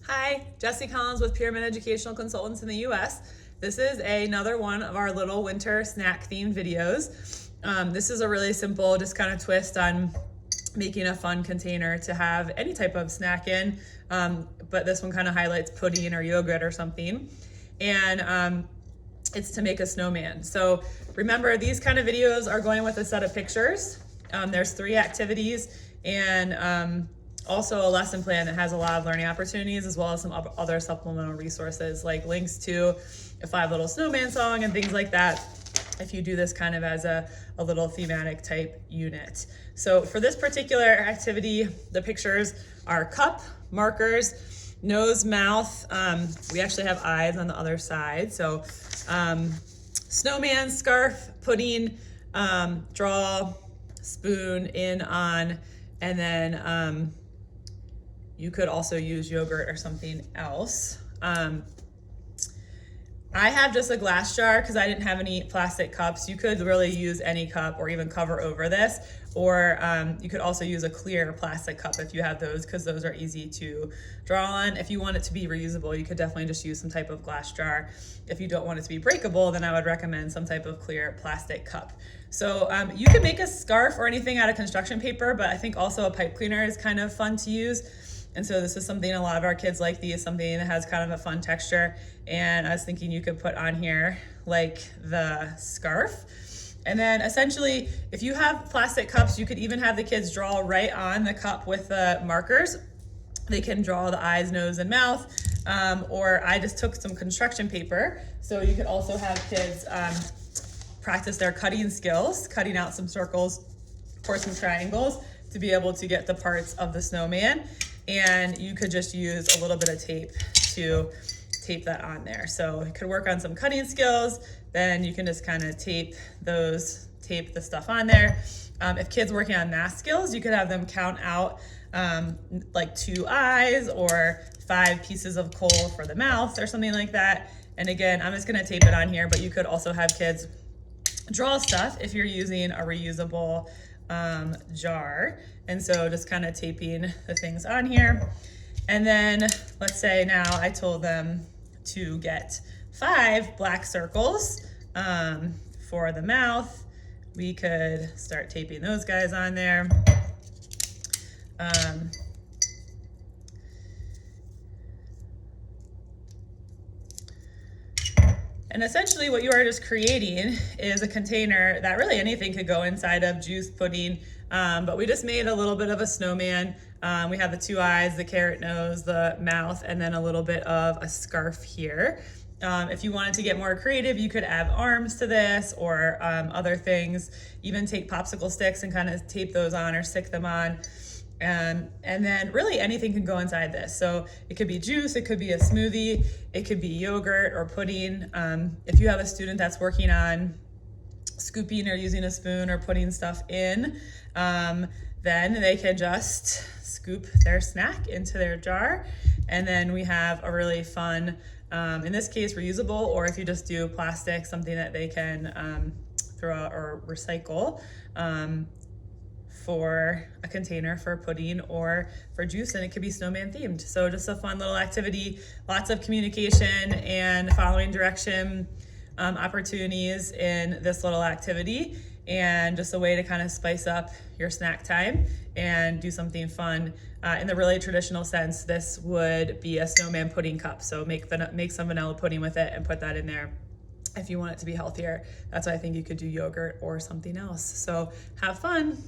Hi, Jesse Collins with Pyramid Educational Consultants in the US. This is another one of our little winter snack themed videos. This is a really simple, just kind of twist on making a fun container to have any type of snack in, but this one kind of highlights pudding or yogurt or something. And it's to make a snowman. So remember, these kind of videos are going with a set of pictures. There's 3 activities and also a lesson plan that has a lot of learning opportunities, as well as some other supplemental resources like links to a 5 Little Snowman song and things like that, if you do this kind of as a little thematic type unit. So for this particular activity, the pictures are cup, markers, nose, mouth. We actually have eyes on the other side. So snowman, scarf, pudding, draw, spoon, in, on, and then you could also use yogurt or something else. I have just a glass jar because I didn't have any plastic cups. You could really use any cup or even cover over this, or you could also use a clear plastic cup if you have those, because those are easy to draw on. If you want it to be reusable, you could definitely just use some type of glass jar. If you don't want it to be breakable, then I would recommend some type of clear plastic cup. So you can make a scarf or anything out of construction paper, but I think also a pipe cleaner is kind of fun to use. And so this is something a lot of our kids like. These, something that has kind of a fun texture. And I was thinking you could put on here like the scarf. And then essentially, if you have plastic cups, you could even have the kids draw right on the cup with the markers. They can draw the eyes, nose, and mouth. Or I just took some construction paper. So you could also have kids practice their cutting skills, cutting out some circles or some triangles to be able to get the parts of the snowman. And you could just use a little bit of tape to tape that on there. So you could work on some cutting skills, then you can just kind of tape the stuff on there. If kids working on math skills, you could have them count out like 2 eyes or 5 pieces of coal for the mouth or something like that. And again, I'm just gonna tape it on here, but you could also have kids draw stuff if you're using a reusable jar. And so just kind of taping the things on here. And then let's say now I told them to get 5 black circles for the mouth. We could start taping those guys on there. And essentially what you are just creating is a container that really anything could go inside of: juice, pudding, but we just made a little bit of a snowman. We have the 2 eyes, the carrot nose, the mouth, and then a little bit of a scarf here. If you wanted to get more creative, you could add arms to this or other things. Even take popsicle sticks and kind of tape those on or stick them on. And then really anything can go inside this. So it could be juice, it could be a smoothie, it could be yogurt or pudding. If you have a student that's working on scooping or using a spoon or putting stuff in, then they can just scoop their snack into their jar. And then we have a really fun, in this case, reusable, or if you just do plastic, something that they can throw out or recycle, for a container for pudding or for juice, and it could be snowman themed. So just a fun little activity, lots of communication and following direction opportunities in this little activity, and just a way to kind of spice up your snack time and do something fun. In the really traditional sense, this would be a snowman pudding cup. So make some vanilla pudding with it and put that in there. If you want it to be healthier, that's why I think you could do yogurt or something else. So have fun.